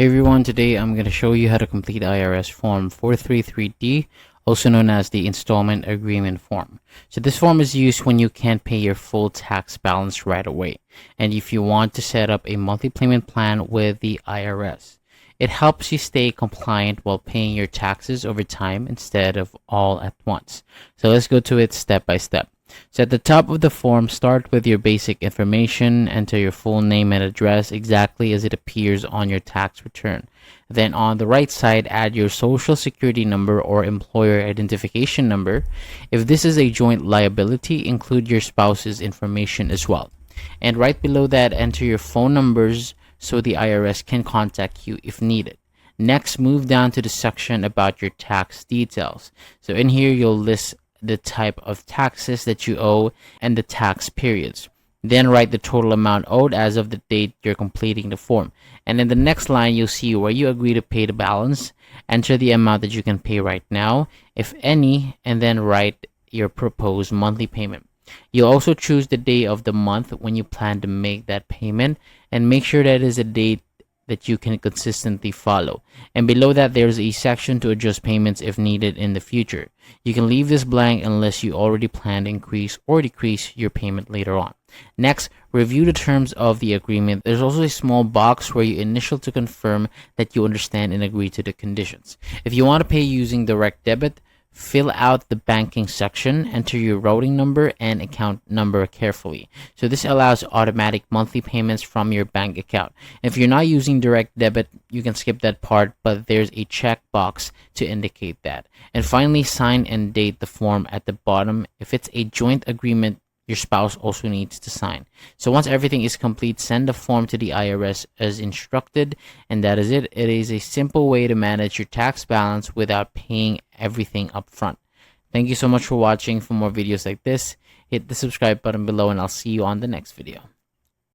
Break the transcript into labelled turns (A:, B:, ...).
A: Hey everyone, today I'm going to show you how to complete IRS Form 433D, also known as the Installment Agreement form. So this form is used when you can't pay your full tax balance right away, and if you want to set up a monthly payment plan with the IRS. It helps you stay compliant while paying your taxes over time instead of all at once. So let's go to it step by step. So at the top of the form, start with your basic information, enter your full name and address exactly as it appears on your tax return. Then on the right side, add your social security number or employer identification number. If this is a joint liability, include your spouse's information as well. And right below that, enter your phone numbers so the IRS can contact you if needed. Next, move down to the section about your tax details. So in here, you'll list the type of taxes that you owe and the tax periods. Then write the total amount owed as of the date you're completing the form. And in the next line, you'll see where you agree to pay the balance. Enter the amount that you can pay right now, if any, and then write your proposed monthly payment. You'll also choose the day of the month when you plan to make that payment, and make sure that is a date that you can consistently follow. And below that, there's a section to adjust payments if needed in the future. You can leave this blank unless you already plan to increase or decrease your payment later on. Next, review the terms of the agreement. There's also a small box where you initial to confirm that you understand and agree to the conditions. If you want to pay using direct debit, fill out the banking section, enter your routing number and account number carefully. So this allows automatic monthly payments from your bank account. If you're not using direct debit, you can skip that part, but there's a check box to indicate that. And finally, sign and date the form at the bottom. If it's a joint agreement, your spouse also needs to sign. So once everything is complete, send the form to the IRS as instructed, and that is it. It is a simple way to manage your tax balance without paying everything up front. Thank you so much for watching. For more videos like this, hit the subscribe button below, and I'll see you on the next video.